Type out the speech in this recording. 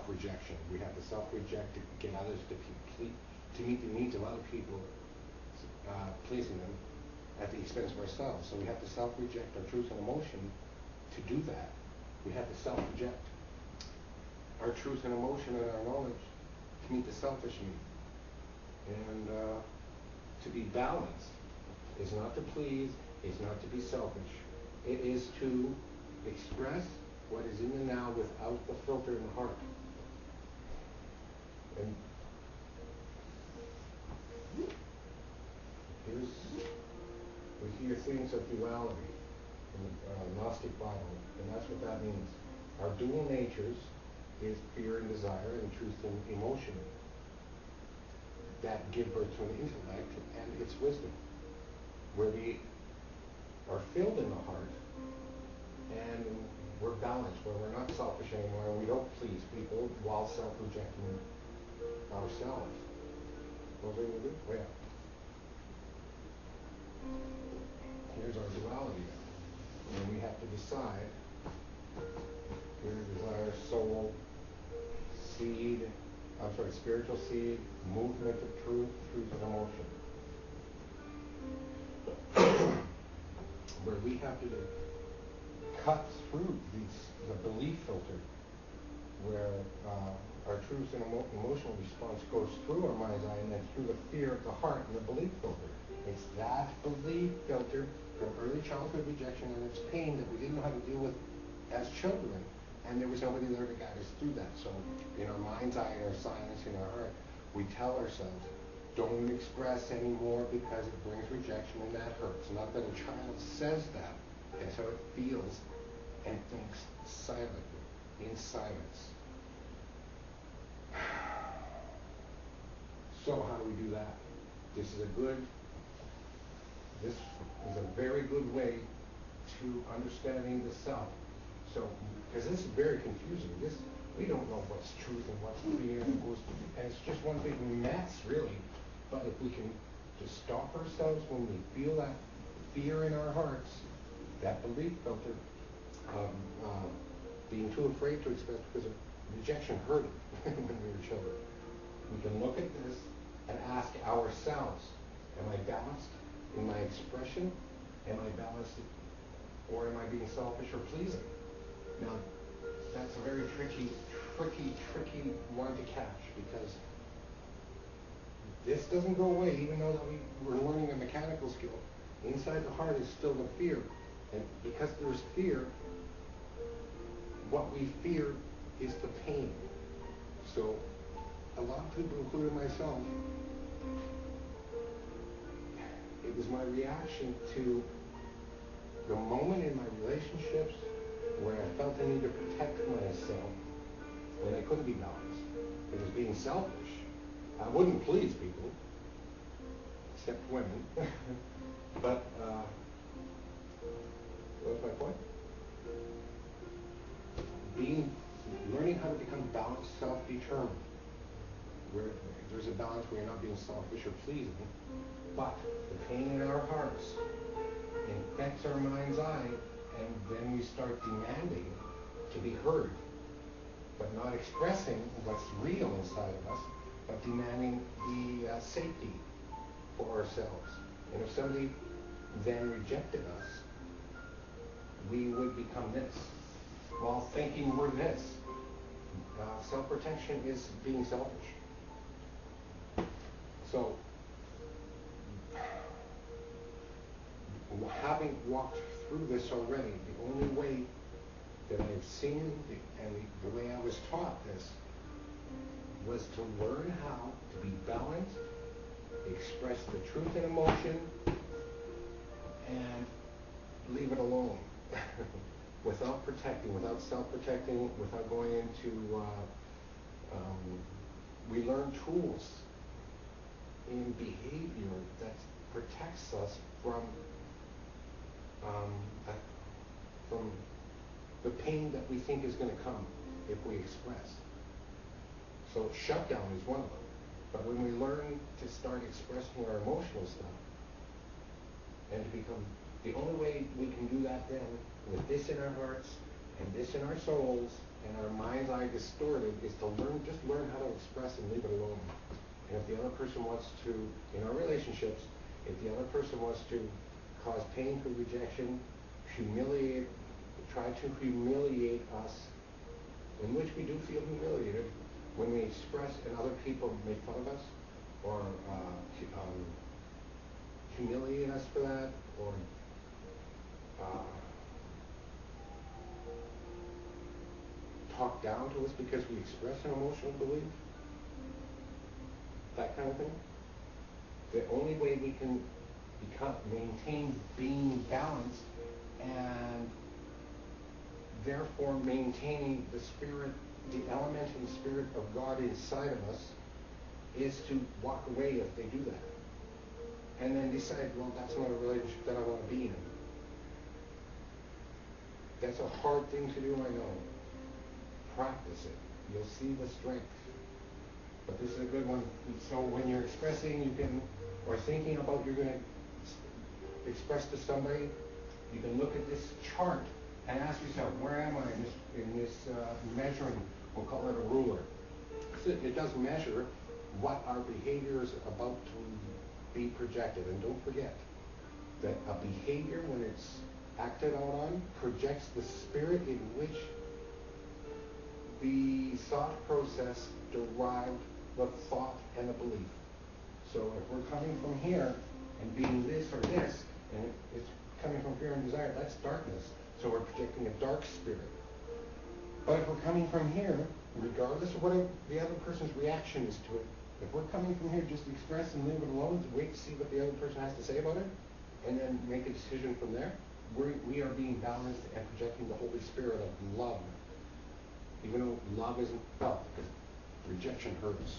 self-rejection. We have to self-reject to get others to meet the needs of other people, pleasing them at the expense of ourselves. So we have to self-reject our truth and emotion. To do that, we have to self-reject our truth and emotion and our knowledge to meet the selfish need. And to be balanced is not to please, is not to be selfish. It is to express what is in the now without the filter in the heart. And we hear things of duality in the Gnostic Bible, and that's what that means. Our dual natures is fear and desire, and truth and emotion that give birth to an intellect and its wisdom, where we are filled in the heart and we're balanced, where we're not selfish anymore and we don't please people while self-rejecting ourselves. What are we going to do? Oh, yeah. Here's our duality now. And we have to decide fear, desire, soul, seed, spiritual seed, movement of truth, truth and emotion. Where we have to cut through the belief filter, where our truth and emotional response goes through our mind's eye and then through the fear of the heart and the belief filter. It's that belief filter from early childhood rejection and its pain that we didn't know how to deal with as children, and there was nobody there to guide us through that. So in our mind's eye, in our silence, in our heart, we tell ourselves, don't express anymore because it brings rejection and that hurts. Not that a child says that. That's how it feels and thinks silently, in silence. So how do we do that? This is a very good way to understanding the self. So, because this is very confusing. We don't know what's truth and what's fear, and it's just one big mess, really. But if we can just stop ourselves when we feel that fear in our hearts, that belief filter, being too afraid to express because of rejection hurt when we were children. We can look at this and ask ourselves, am I balanced in my expression? Am I balanced, or am I being selfish or pleasing? Now, that's a very tricky one to catch, because this doesn't go away, even though that we're learning a mechanical skill. Inside the heart is still the fear. And because there's fear, what we fear is the pain. So a lot of people, including myself, it was my reaction to the moment in my relationships where I felt the need to protect myself when I couldn't be balanced. It was being selfish. I wouldn't please people, except women. But what was my point? Learning how to become balanced, self-determined. Where there's a balance where you're not being selfish or pleasing, but the pain in our hearts infects our mind's eye, and then we start demanding to be heard, but not expressing what's real inside of us, but demanding the safety for ourselves. And if somebody then rejected us, we would become this, while thinking we're this. Self-protection is being selfish. So, having walked through this already, the only way that I've seen and the way I was taught this was to learn how to be balanced, express the truth and emotion, and leave it alone. Without protecting, without self-protecting, without going into, we learn tools in behavior that protects us from the pain that we think is going to come if we express. So shutdown is one of them. But when we learn to start expressing our emotional stuff, and to become, the only way we can do that then, with this in our hearts and this in our souls, and our mind's eye distorted is to just learn how to express and leave it alone. And if the other person wants to, in our relationships, if the other person wants to cause pain through rejection, try to humiliate us, in which we do feel humiliated when we express and other people make fun of us or humiliate us for that, or talk down to us because we express an emotional belief, that kind of thing. The only way we can maintain being balanced and therefore maintaining the spirit, the element and spirit of God inside of us, is to walk away if they do that. And then decide, well, that's not a relationship that I want to be in. That's a hard thing to do, I know. Practice it. You'll see the strength. But this is a good one. So when you're expressing, or thinking about you're going to express to somebody, you can look at this chart and ask yourself, where am I in this measuring? We'll call it a ruler. So it does measure what our behavior is about to be projected. And don't forget that a behavior, when it's acted out on, projects the spirit in which the thought process derived the thought and the belief. So if we're coming from here and being this or this, and it's coming from fear and desire, that's darkness. So we're projecting a dark spirit. But if we're coming from here, regardless of what the other person's reaction is to it, if we're coming from here, just express and leave it alone, wait to see what the other person has to say about it, and then make a decision from there, we are being balanced and projecting the Holy Spirit of love. Even though love isn't felt, because rejection hurts.